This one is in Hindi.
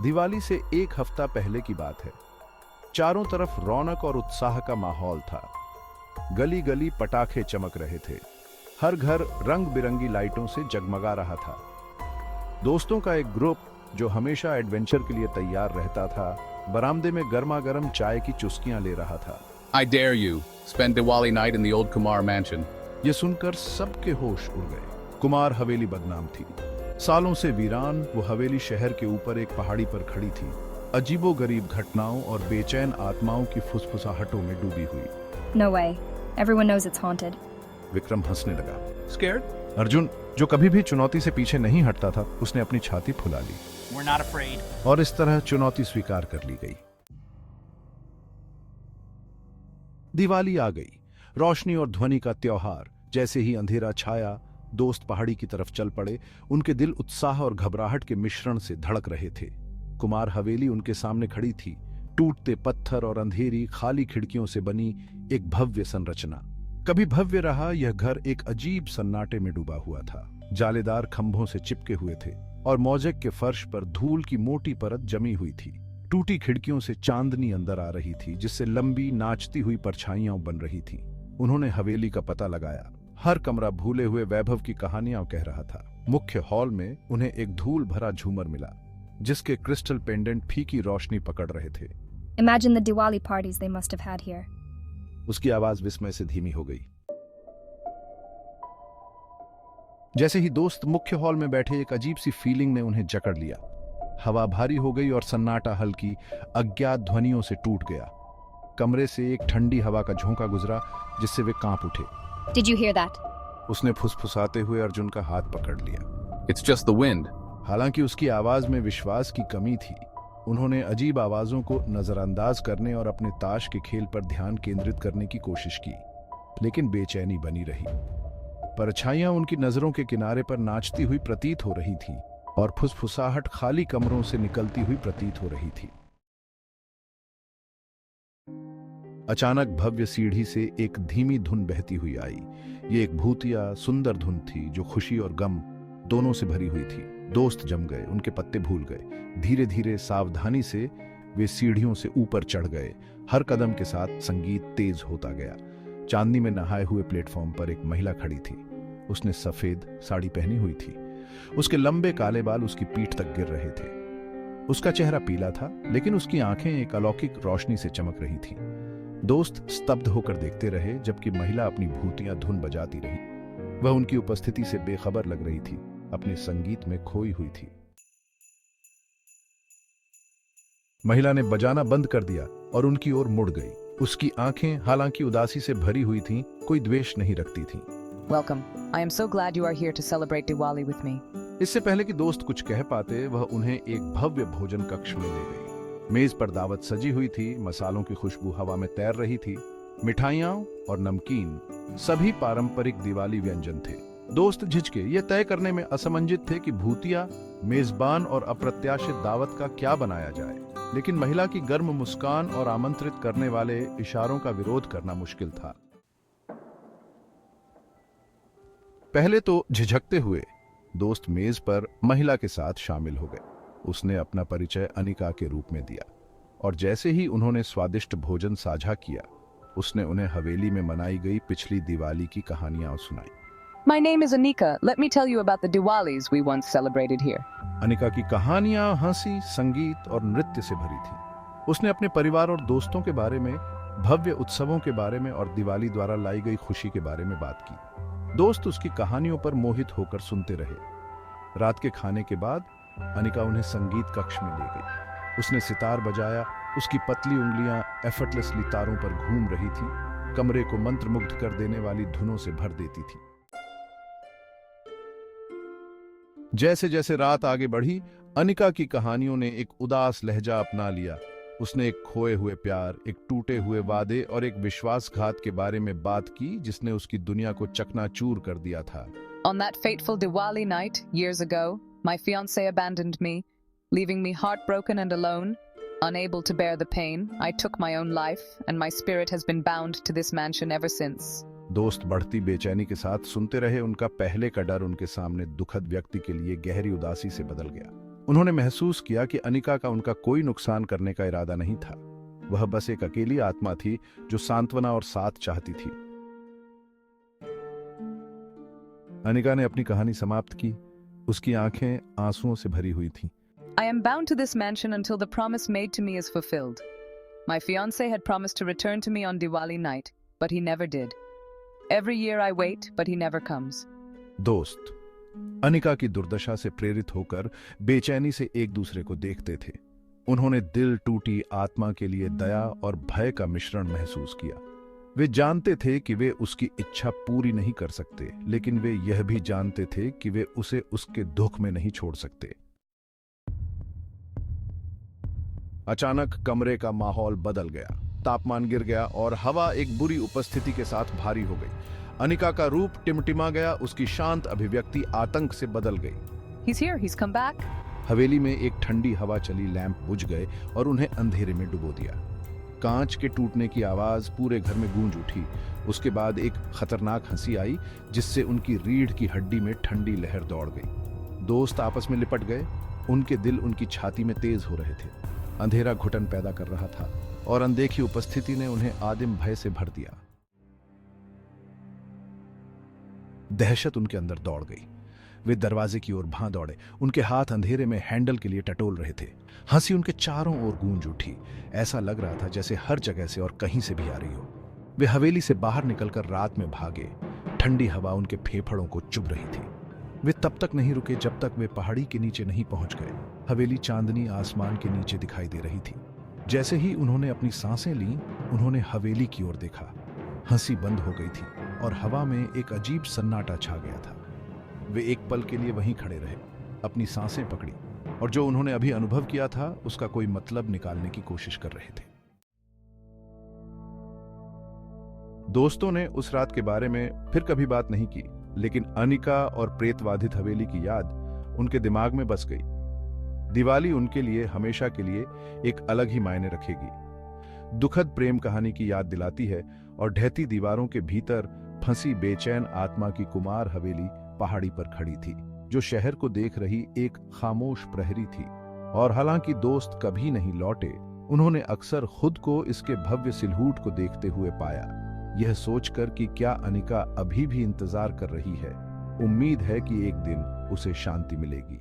दिवाली से एक हफ्ता पहले की बात है। चारों तरफ रौनक और उत्साह का माहौल था। गली गली पटाखे चमक रहे थे। हर घर रंग बिरंगी लाइटों से जगमगा रहा था। दोस्तों का एक ग्रुप जो हमेशा एडवेंचर के लिए तैयार रहता था, बरामदे में गर्मा गर्म चाय की चुस्कियां ले रहा था। I dare you, spend Diwali night in the old Kumar mansion. ये सुनकर सबके होश उड़ गए। कुमार हवेली बदनाम थी। सालों से वीरान वो हवेली शहर के ऊपर एक पहाड़ी पर खड़ी थी, अजीबोगरीब घटनाओं और बेचैन आत्माओं की फुसफुसाहटों में डूबी हुई। No way. Everyone knows it's haunted. Vikram हंसने लगा। Scared? अर्जुन, जो कभी भी चुनौती से पीछे नहीं हटता था, उसने अपनी छाती फुला ली। We're not afraid. और इस तरह चुनौती स्वीकार कर ली गई। दिवाली आ गई, रोशनी और ध्वनि का त्योहार। जैसे ही अंधेरा छाया, दोस्त पहाड़ी की तरफ चल पड़े। उनके दिल उत्साह और घबराहट के मिश्रण से धड़क रहे थे। कुमार हवेली उनके सामने खड़ी थी, टूटते पत्थर और अंधेरी खाली खिड़कियों से बनी एक भव्य संरचना। कभी भव्य रहा, यह घर एक अजीब सन्नाटे में डूबा हुआ था। जालेदार खंभों से चिपके हुए थे और मौजेक के फर्श पर धूल की मोटी परत जमी हुई थी। टूटी खिड़कियों से चांदनी अंदर आ रही थी, जिससे लंबी नाचती हुई परछाइयां बन रही थी। उन्होंने हवेली का पता लगाया। हर कमरा भूले हुए वैभव की कहानियां कह रहा था। मुख्य हॉल में उन्हें एक धूल भरा झूमर मिला, जिसके क्रिस्टल पेंडेंट फीकी रोशनी पकड़ रहे थे। Imagine the Diwali parties they must have had here. उसकी आवाज विस्मय से धीमी हो गई। जैसे ही दोस्त मुख्य हॉल में बैठे, एक अजीब सी फीलिंग ने उन्हें जकड़ लिया। हवा भारी हो गई और सन्नाटा हल्की अज्ञात ध्वनियों से टूट गया। कमरे से एक ठंडी हवा का झोंका गुजरा, जिससे वे कांप उठे। Did you hear that? उसने फुसफुसाते हुए अर्जुन का हाथ पकड़ लिया। It's just the wind. हालांकि उसकी आवाज में विश्वास की कमी थी। उन्होंने अजीब आवाजों को नजरअंदाज करने और अपने ताश के खेल पर ध्यान केंद्रित करने की कोशिश की, लेकिन बेचैनी बनी रही। परछाइयां उनकी नजरों के किनारे पर नाचती हुई प्रतीत हो रही थी और फुसफुसाहट खाली कमरों से निकलती हुई प्रतीत हो रही थी। अचानक भव्य सीढ़ी से एक धीमी धुन बहती हुई आई। ये एक भूतिया सुंदर धुन थी जो खुशी और गम दोनों से भरी हुई थी। दोस्त जम गए, उनके पत्ते भूल गए। धीरे धीरे सावधानी से वे सीढ़ियों से ऊपर चढ़ गए। हर कदम के साथ संगीत तेज होता गया। चांदनी में नहाए हुए प्लेटफॉर्म पर एक महिला खड़ी थी। उसने सफेद साड़ी पहनी हुई थी। उसके लंबे काले बाल उसकी पीठ तक गिर रहे थे। उसका चेहरा पीला था, लेकिन उसकी आंखें एक अलौकिक रोशनी से चमक रही थी। दोस्त स्तब्ध होकर देखते रहे, जबकि महिला अपनी भूतियां धुन बजाती रही। वह उनकी उपस्थिति से बेखबर लग रही थी, अपने संगीत में खोई हुई थी। महिला ने बजाना बंद कर दिया और उनकी ओर मुड़ गई। उसकी आंखें हालांकि उदासी से भरी हुई थीं, कोई द्वेष नहीं रखती थीं। Welcome. I am so glad you are here to celebrate Diwali with me. इससे पहले कि दोस्त कुछ कह पाते, वह उन्हें एक भव्य भोजन कक्ष में ले गई। मेज पर दावत सजी हुई थी, मसालों की खुशबू हवा में तैर रही थी। मिठाइयाँ और नमकीन, सभी पारंपरिक दिवाली व्यंजन थे। दोस्त झिझके, ये तय करने में असमंजित थे कि भूतिया, मेजबान और अप्रत्याशित दावत का क्या बनाया जाए। लेकिन महिला की गर्म मुस्कान और आमंत्रित करने वाले इशारों का विरोध करना मुश्किल था। पहले तो झिझकते हुए दोस्त मेज पर महिला के साथ शामिल हो गए। उसने अपना परिचय अनिका के रूप में दिया, और जैसे ही उन्होंने स्वादिष्ट भोजन साझा किया, उसने उन्हें हवेली में मनाई गई पिछली दिवाली की कहानियां सुनाई। My name is Anika. Let me tell you about the Diwalis we once celebrated here. Anika की कहानियां हंसी, संगीत और नृत्य से भरी थी। उसने अपने परिवार और दोस्तों के बारे में, भव्य उत्सवों के बारे में और दिवाली द्वारा लाई गई खुशी के बारे में बात की। दोस्त उसकी कहानियों पर मोहित होकर सुनते रहे। रात के खाने के बाद अनिका उन्हें संगीत कक्ष में ले गई। उसने सितार बजाया। उसकी पतली उंगलियां एफर्टलेसली तारों पर घूम रही थी, कमरे को मंत्रमुग्ध कर देने वाली धुनों से भर देती थी। जैसे जैसे रात आगे बढ़ी, अनिका की कहानियों ने एक उदास लहजा अपना लिया। उसने एक खोए हुए प्यार, एक टूटे हुए वादे और एक विश्वासघात के बारे में बात की, जिसने उसकी दुनिया को चकनाचूर कर दिया था। On that fateful Diwali night, years ago, my fiancé abandoned me, leaving me heartbroken and alone. Unable to bear the pain, I took my own life, and my spirit has been bound to this mansion ever since. दोस्त बढ़ती बेचैनी के साथ सुनते रहे। उनका पहले का डर उनके सामने दुखद व्यक्ति के लिए गहरी उदासी से बदल गया। उन्होंने महसूस किया कि अनिका का उनका कोई नुकसान करने का इरादा नहीं था। वह बस एक अकेली आत्मा थी जो सांत्वना और साथ चाहती थी। अनिका ने अपनी कहानी समाप्त की। उसकी आंखें आंसुओं से भरी हुई थीं। I am bound to this mansion until the promise made to me is fulfilled. My fiancé had promised to return to me on Diwali night, but he never did. Every year I wait, but he never comes. दोस्त अनिका की दुर्दशा से प्रेरित होकर बेचैनी से एक दूसरे को देखते थे। उन्होंने दिल टूटी आत्मा के लिए दया और भय का मिश्रण महसूस किया। वे जानते थे कि वे उसकी इच्छा पूरी नहीं कर सकते, लेकिन वे यह भी जानते थे कि वे उसे उसके दुख में नहीं छोड़ सकते। अचानक कमरे का माहौल बदल गया। तापमान गिर गया और हवा एक बुरी उपस्थिति के साथ भारी हो गई। अनिका का रूप टिमटिमा गया। उसकी शांत अभिव्यक्ति आतंक से बदल गई। He's here, he's come back. हवेली में एक ठंडी हवा चली। लैंप बुझ गए और उन्हें अंधेरे में डुबो दिया। कांच के टूटने की आवाज पूरे घर में गूंज उठी। उसके बाद एक खतरनाक हंसी आई, जिससे उनकी रीढ़ की हड्डी में ठंडी लहर दौड़ गई। दोस्त आपस में लिपट गए। उनके दिल उनकी छाती में तेज हो रहे थे। अंधेरा घुटन पैदा कर रहा था और अनदेखी उपस्थिति ने उन्हें आदिम भय से भर दिया। दहशत उनके अंदर दौड़ गई। वे दरवाजे की ओर भां दौड़े। उनके हाथ अंधेरे में हैंडल के लिए टटोल रहे थे। हंसी उनके चारों ओर गूंज उठी। ऐसा लग रहा था जैसे हर जगह से और कहीं से भी आ रही हो। वे हवेली से बाहर निकलकर रात में भागे। ठंडी हवा उनके फेफड़ों को चुभ रही थी। वे तब तक नहीं रुके जब तक वे पहाड़ी के नीचे नहीं पहुंच गए। हवेली चांदनी आसमान के नीचे दिखाई दे रही थी। जैसे ही उन्होंने अपनी सांसें लीं, उन्होंने हवेली की ओर देखा। हंसी बंद हो गई थी और हवा में एक अजीब सन्नाटा छा गया था। वे एक पल के लिए वहीं खड़े रहे, अपनी सांसें पकड़ी और जो उन्होंने अभी अनुभव किया था उसका कोई मतलब निकालने की कोशिश कर रहे थे। दोस्तों ने उस रात के बारे में फिर कभी बात नहीं की, लेकिन अनिका और प्रेतवाधित हवेली की याद उनके दिमाग में बस गई। दिवाली उनके लिए हमेशा के लिए एक अलग ही मायने रखेगी। दुखद प्रेम कहानी की याद दिलाती है और ढहती दीवारों के भीतर फंसी बेचैन आत्मा की कुमार हवेली पहाड़ी पर खड़ी थी, जो शहर को देख रही एक खामोश प्रहरी थी। और हालांकि दोस्त कभी नहीं लौटे, उन्होंने अक्सर खुद को इसके भव्य सिलहूट को देखते हुए पाया, यह सोचकर कि क्या अनिका अभी भी इंतजार कर रही है। उम्मीद है कि एक दिन उसे शांति मिलेगी।